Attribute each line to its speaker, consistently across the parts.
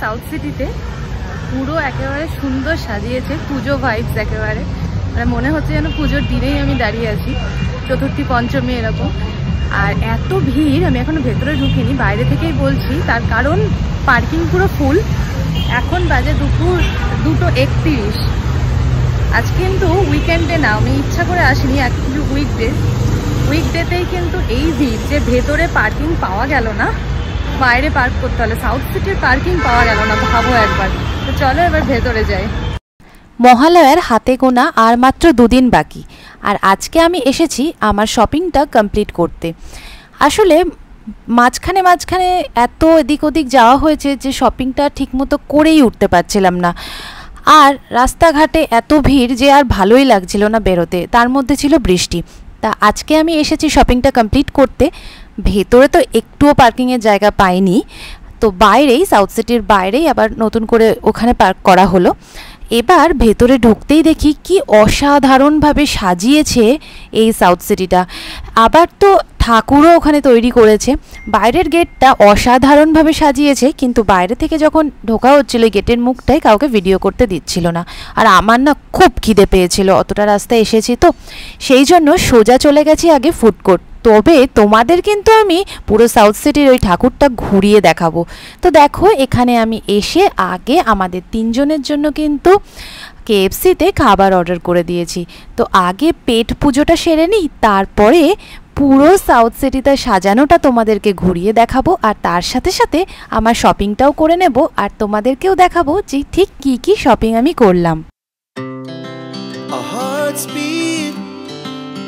Speaker 1: South সিটিতে পুরো একেবারে সুন্দর সাজিয়েছে, পুজো ভাইবস একেবারে, মানে মনে হচ্ছে যেন পুজোর দিনেই আমি দাঁড়িয়ে আছি, চতুর্থী পঞ্চমী এরকম। আর এত ভিড়, আমি এখনো ভেতরে ঢুকিনি, বাইরে থেকেই বলছি, তার কারণ পার্কিং পুরো ফুল। এখন বাজে দুপুর 2:31। আজ কিন্তু উইকেন্ডে না, আমি ইচ্ছা করে আসিনি, অ্যাকচুয়ালি উইকডেতেই কিন্তু এই ভিড় যে ভেতরে পার্কিং পাওয়া গেল না, বাইরে পার্ক করতে হলো। সাউথ সিটির পার্কিং পাওয়া গেল না, ভাবো একবার। তো চলো এবার ভেতরে যাই।
Speaker 2: মহালয়ার হাতে গোনা আর মাত্র 2 দিন বাকি, আর আজকে আমি এসেছি আমার শপিংটা কমপ্লিট করতে। আসলে মাঝখানে এত এদিক ওদিক যাওয়া হয়েছে যে শপিংটা ঠিকমতো করেই উঠতে পারছিলাম না, আর রাস্তাঘাটে এত ভিড় যে আর ভালোই লাগছিল না বেরোতে, তার মধ্যে ছিল বৃষ্টি। তা আজকে আমি এসেছি শপিংটা কমপ্লিট করতে। ভেতরে তো একটুও পার্কিংয়ের জায়গা পাইনি, তো বাইরেই, সাউথ সিটির বাইরেই আবার নতুন করে ওখানে পার্ক করা হলো। এবার ভেতরে ঢুকতেই দেখি কি অসাধারণভাবে সাজিয়েছে এই সাউথ সিটিটা। আবার তো ঠাকুরও ওখানে তৈরি করেছে। বাইরের গেটটা অসাধারণভাবে সাজিয়েছে, কিন্তু বাইরে থেকে যখন ঢোকা হচ্ছিল গেটের মুখটাই কাউকে ভিডিও করতে দিচ্ছিল না। আর আমার না খুব খিদে পেয়েছিল, অতটা রাস্তায় এসেছি তো, সেই জন্য সোজা চলে গেছি আগে ফুড কোর্ট। তবে তোমাদের কিন্তু আমি পুরো সাউথ সিটির ওই ঠাকুরটা ঘুরিয়ে দেখাবো। তো দেখো, এখানে আমি এসে আগে আমাদের 3 জনের জন্য কিন্তু KFCতে খাবার অর্ডার করে দিয়েছি। তো আগে পেট পুজোটা সেরে নিই, তারপরে পুরো সাউথ সিটিতে সাজানোটা তোমাদেরকে ঘুরিয়ে দেখাবো, আর তার সাথে সাথে আমার শপিংটাও করে নেব, আর তোমাদেরকেও দেখাবো যে ঠিক কি কি শপিং আমি করলাম।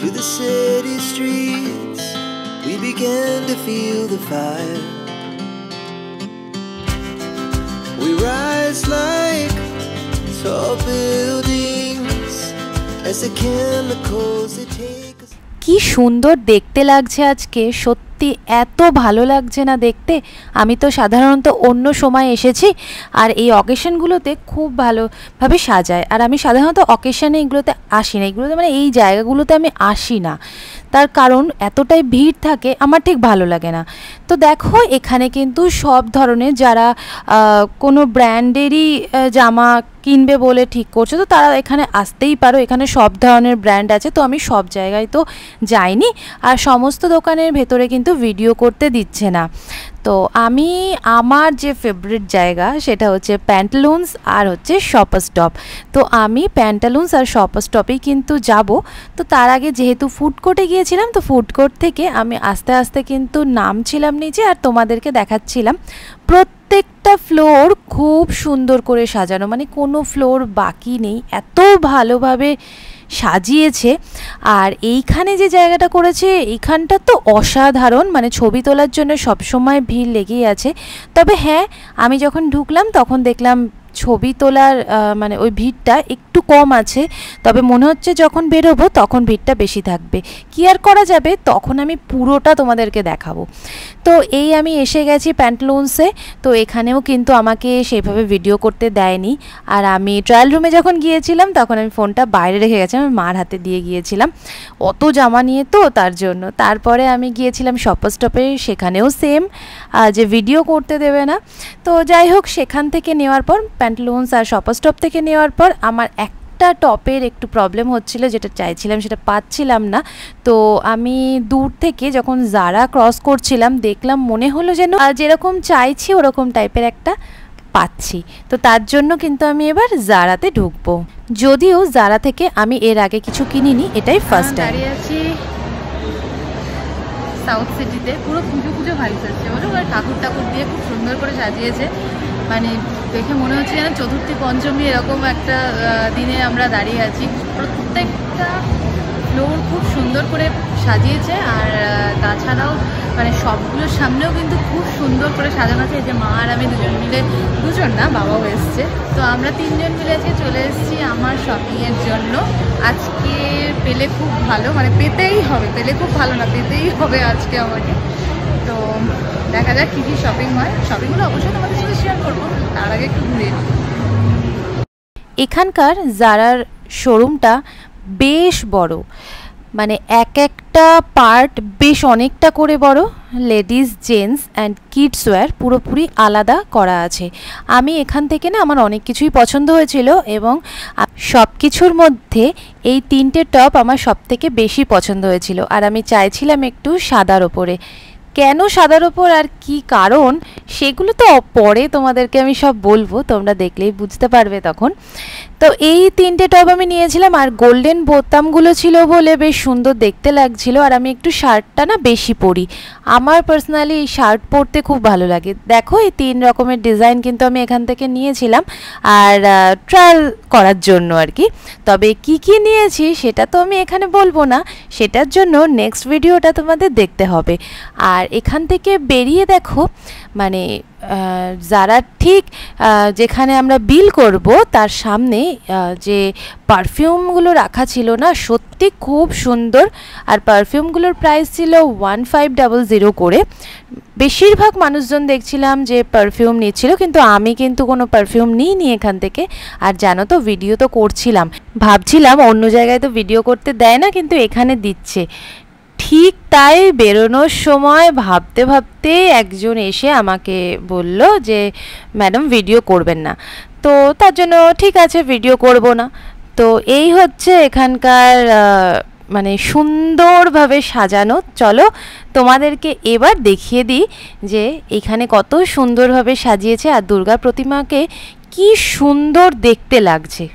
Speaker 3: To the city streets, we began to feel the fire. We rise like tall buildings as the chemicals they take us.
Speaker 2: কি সুন্দর দেখতে লাগছে আজকে, সত্যি এত ভালো লাগছে না দেখতে। আমি তো সাধারণত অন্য সময় এসেছি, আর এই অকেশনগুলোতে খুব ভালোভাবে সাজায়, আর আমি সাধারণত অকেশনে এগুলোতে আসি না, এগুলোতে মানে এই জায়গাগুলোতে আমি আসি না, তার কারণ এতটাই ভিড় থাকে, আমার ঠিক ভালো লাগে না। তো দেখো, এখানে কিন্তু সব ধরনের, যারা কোনো ব্র্যান্ডেরই জামা কিনবে বলে ঠিক করছো, তো তারা এখানে আসতেই পারো। এখানে সব ধরনের ব্র্যান্ড আছে, তো আমি সব জায়গায় তো যাইনি, আর সমস্ত দোকানের ভেতরে কিন্তু ভিডিও করতে দিচ্ছে না। তো আমি আমার যে ফেভারিট জায়গা সেটা হচ্ছে প্যান্টালুন্স আর হচ্ছে শপার স্টপ। তো আমি প্যান্টালুন্স আর শপার স্টপেই কিন্তু যাব। তো তার আগে যেহেতু ফুড কোর্টে গিয়েছিলাম, তো ফুড কোর্ট থেকে আমি আস্তে আস্তে কিন্তু নামছিলাম নিচে, আর তোমাদেরকে দেখাচ্ছিলাম প্রত্যেকটা ফ্লোর খুব সুন্দর করে সাজানো, মানে কোনো ফ্লোর বাকি নেই, এত ভালোভাবে সাজিয়েছে। আর এইখানে যে জায়গাটা করেছে, এইখানটা তো অসাধারণ, মানে ছবি তোলার জন্য সবসময় ভিড় লেগেই আছে। তবে হ্যাঁ, আমি যখন ঢুকলাম তখন দেখলাম ছবি তোলার মানে ওই ভিড়টা একটু কম আছে, তবে মনে হচ্ছে যখন বেরোবো তখন ভিড়টা বেশি থাকবে। কি আর করা যাবে, তখন আমি পুরোটা তোমাদেরকে দেখাবো। তো এই আমি এসে গেছি প্যান্টালুন্সে। তো এখানেও কিন্তু আমাকে সেভাবে ভিডিও করতে দেয়নি, আর আমি ট্রায়াল রুমে যখন গিয়েছিলাম তখন আমি ফোনটা বাইরে রেখে গেছিলাম, আমি মার হাতে দিয়ে গিয়েছিলাম, অত জামা নিয়ে তো তার জন্য। তারপরে আমি গিয়েছিলাম শপার স্টপে, সেখানেও সেম, যে ভিডিও করতে দেবে না। তো যাই হোক, সেখান থেকে নেওয়ার পর, প্যান্টালুন্স আর শপার স্টপ থেকে নেওয়ার পর আমার একটা টপের একটু প্রবলেম হচ্ছিল, যেটা চাইছিলাম সেটা পাচ্ছিলাম না। তো আমি দূর থেকে যখন জারা ক্রস করছিলাম দেখলাম, মনে হলো যেন যেরকম চাইছি ওরকম টাইপের একটা পাচ্ছি। তো তার জন্য কিন্তু আমি এবার জারাতে ঢুকবো, যদিও জারা থেকে আমি এর আগে কিছু কিনিনি, এটাই ফার্স্ট টাইম।
Speaker 1: দাঁড়িয়ে আছি সাউথ সিটিতে, পুরো পুজো ভাইবস আসছে বলো, ঠাকুর দিয়ে খুব সুন্দর করে সাজিয়েছে, মানে দেখে মনে হচ্ছে যেন চতুর্থী পঞ্চমী এরকম একটা দিনে আমরা দাঁড়িয়ে আছি। প্রত্যেকটা ফ্লোর খুব সুন্দর করে সাজিয়েছে, আর তাছাড়াও মানে সবগুলোর সামনেও কিন্তু খুব সুন্দর করে সাজানো আছে। এই যে মা আর আমি দুজন না, বাবাও এসছে, তো আমরা 3 জন মিলে আজকে চলে এসেছি আমার শপিংয়ের জন্য। আজকে পেলে খুব ভালো, মানে পেতেই হবে, পেলে খুব ভালো না, পেতেই হবে আজকে আমাকে। তো দেখা যাক কী কী শপিং হয়, শপিংগুলো অবশ্যই তোমাদের সাথে শেয়ার করবো, তার আগে একটু ঘুরে।
Speaker 2: এখানকার জারার শোরুমটা বেশ বড়, মানে এক একটা প্রত্যেকটা পার্ট বেশ অনেকটা করে বড়। Ladies, gents and kids wear পুরোপুরি আলাদা করা আছে। আমি এখান থেকে না আমার অনেক কিছুই পছন্দ হয়েছিল এবং সব কিছুর মধ্যে এই 3টে টপ আমার সবথেকে বেশি পছন্দ হয়েছিল। আর আমি চাইছিলাম একটু সাদার ওপরে। কেন সাদার ওপর আর কি কারণ সেগুলো তো পরে তোমাদেরকে আমি সব বলবো, তোমরা দেখলেই বুঝতে পারবে তখন। তো এই 3টে টপ আমি নিয়েছিলাম আর গোল্ডেন বোতামগুলো ছিল বলে বেশ সুন্দর দেখতে লাগছিল। আর আমি একটু শার্টটা না বেশি পরি, আমার পার্সোনালি এই শার্ট পরতে খুব ভালো লাগে। দেখো এই 3 রকমের ডিজাইন কিন্তু আমি এখান থেকে নিয়েছিলাম আর ট্রায়াল করার জন্য আর কি। তবে কি কি নিয়েছি সেটা তো আমি এখানে বলবো না, সেটার জন্য নেক্সট ভিডিওটা তোমাদের দেখতে হবে। আর এখান থেকে বেরিয়ে দেখো মানে যারা ঠিক যেখানে আমরা বিল করব তার সামনে যে পারফিউমগুলো রাখা ছিল না, সত্যি খুব সুন্দর। আর পারফিউমগুলোর প্রাইস ছিল 1500 করে। বেশিরভাগ মানুষজন দেখছিলাম যে পারফিউম নিচ্ছিল, কিন্তু আমি কিন্তু কোনো পারফিউম নিইনি এখান থেকে। আর জানো তো ভিডিও তো করছিলাম, ভাবছিলাম অন্য জায়গায় তো ভিডিও করতে দেয় না, কিন্তু এখানে দিচ্ছে। ঠিক তাই বেরোনোর সময় ভাবতে ভাবতে একজন এসে আমাকে বলল যে ম্যাডাম ভিডিও করবেন না, তো তার জন্য ঠিক আছে ভিডিও করব না। তো এই হচ্ছে এখানকার মানে সুন্দরভাবে সাজানো। চলো তোমাদেরকে এবার দেখিয়ে দিই যে এখানে কত সুন্দরভাবে সাজিয়েছে আর দুর্গা প্রতিমাকে কি সুন্দর দেখতে লাগছে।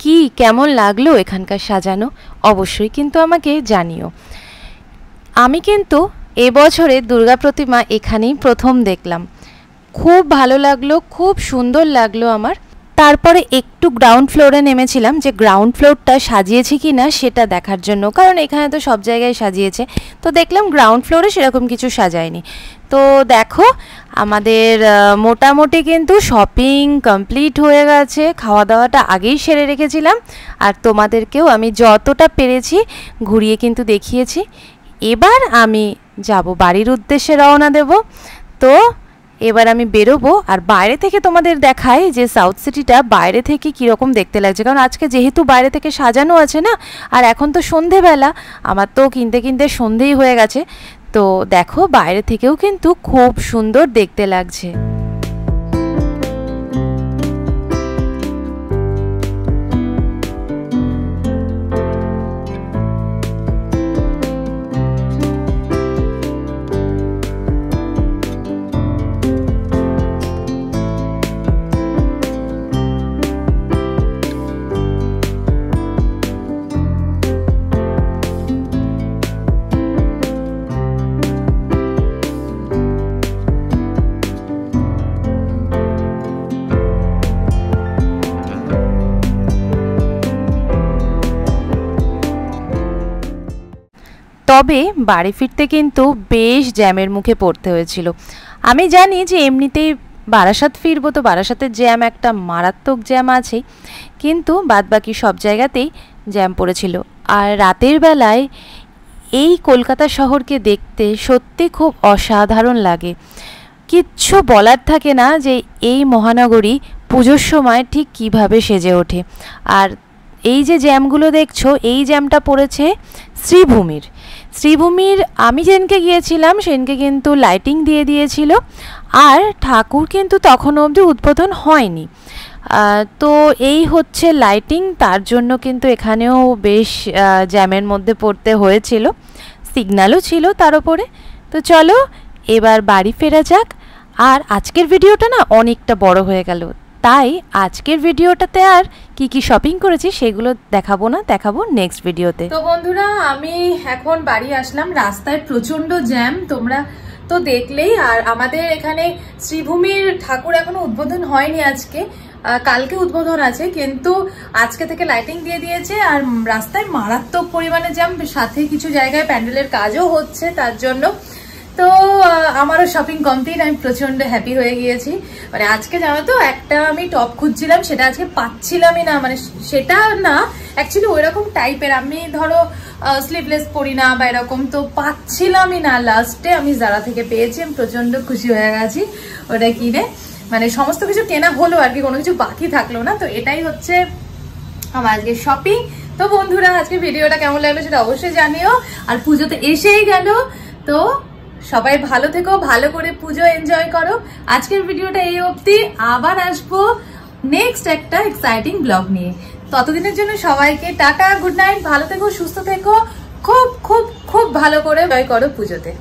Speaker 2: কি কেমন লাগলো এখানকার সাজানো অবশ্যই কিন্তু আমাকে জানিও। আমি কিন্তু এবছরের দুর্গা প্রতিমা এখানেই প্রথম দেখলাম, খুব ভালো লাগলো, খুব সুন্দর লাগলো আমার। তারপরে একটু গ্রাউন্ড ফ্লোরে নেমেছিলাম যে গ্রাউন্ড ফ্লোরটা সাজিয়েছে কি না সেটা দেখার জন্য, কারণ এখানে তো সব জায়গায় সাজিয়েছে। তো দেখলাম গ্রাউন্ড ফ্লোরে সেরকম কিছু সাজায়নি। তো দেখো আমাদের মোটামুটি কিন্তু শপিং কমপ্লিট হয়ে গেছে, খাওয়া দাওয়াটা আগেই সেরে রেখেছিলাম। আর তোমাদেরকেও আমি যতটা পেরেছি ঘুরিয়ে কিন্তু দেখিয়েছি। এবার আমি যাব বাড়ির উদ্দেশ্যে রওনা দেব। তো এবার আমি বেরোবো আর বাইরে থেকে তোমাদের দেখাই যে সাউথ সিটিটা বাইরে থেকে কীরকম দেখতে লাগছে, কারণ আজকে যেহেতু বাইরে থেকে সাজানো আছে না, আর এখন তো সন্ধেবেলা, আমার তো কিনতে কিনতে সন্ধেই হয়ে গেছে। তো দেখো বাইরে থেকেও কিন্তু খুব সুন্দর দেখতে লাগছে। তবে বাড়ি ফিরতে কিন্তু বেশ জ্যামের মুখে পড়তে হয়েছিল। আমি জানি যে এমনিতেই বারাসাত ফিরবো, তো বারাসাতের জ্যাম একটা মারাত্মক জ্যাম আছেই, কিন্তু বাদবাকি সব জায়গাতেই জ্যাম পড়েছিল। আর রাতের বেলায় এই কলকাতা শহরকে দেখতে সত্যি খুব অসাধারণ লাগে। কিচ্ছু বলার থাকে না যে এই মহানগরী পুজোর সময় ঠিক কিভাবে সেজে ওঠে। আর এই যে জ্যামগুলো দেখছো, এই জ্যামটা পড়েছে শ্রীভূমির। আমি যেদিনকে গিয়েছিলাম সেদিনকে কিন্তু লাইটিং দিয়ে দিয়েছিল, আর ঠাকুর কিন্তু তখনও অবধি উদ্বোধন হয়নি। তো এই হচ্ছে লাইটিং, তার জন্য কিন্তু এখানেও বেশ জ্যামের মধ্যে পড়তে হয়েছিল, সিগন্যালও ছিল তার উপরে। তো চলো এবার বাড়ি ফেরা যাক। আর আজকের ভিডিওটা না অনেকটা বড় হয়ে গেল, তাই আজকের ভিডিওটাতে আর কি শপিং করেছি সেগুলো দেখাবো না, দেখাবো নেক্সট ভিডিওতে।
Speaker 1: তো বন্ধুরা, আমি এখন বাড়ি আসলাম। রাস্তায় প্রচন্ড জ্যাম, তোমরা তো দেখলেই। আর আমাদের এখানে শ্রীভূমির ঠাকুর এখনো উদ্বোধন হয়নি, আজকে কালকে উদ্বোধন আছে, কিন্তু আজকে থেকে লাইটিং দিয়ে দিয়েছে। আর রাস্তায় মারাত্মক পরিমাণে জ্যাম, সাথে কিছু জায়গায় প্যান্ডেলের কাজও হচ্ছে তার জন্য। তো আমারও শপিং কমপ্লিট, আমি প্রচন্ড হ্যাপি হয়ে গিয়েছি। মানে আজকে জানো তো, একটা আমি টপ খুঁজছিলাম, সেটা আজকে পাচ্ছিলামই না। মানে সেটা না, অ্যাকচুয়ালি ওই রকম টাইপের, আমি ধরো স্লিভলেস পরি না বা এরকম, তো পাচ্ছিলামই না। লাস্টে আমি জারা থেকে পেয়েছি, আমি প্রচন্ড খুশি হয়ে গেছি ওটা কিনে। মানে সমস্ত কিছু কেনা হলো আর কি, কোনো কিছু বাকি থাকলো না। তো এটাই হচ্ছে আমার আজকে শপিং। তো বন্ধুরা, আজকে ভিডিওটা কেমন লাগলো সেটা অবশ্যই জানিও। আর পুজোতে এসেই গেল, তো সবাই ভালো থেকো, ভালো করে পুজো এনজয় করো। আজকের ভিডিওটা এই অবধি, আবার আসবো নেক্সট একটা এক্সাইটিং ব্লগ নিয়ে। ততদিনের জন্য সবাইকে টাটা, গুড নাইট, ভালো থেকো, সুস্থ থেকো, খুব খুব খুব ভালো করে এনজয় করো পুজোতে।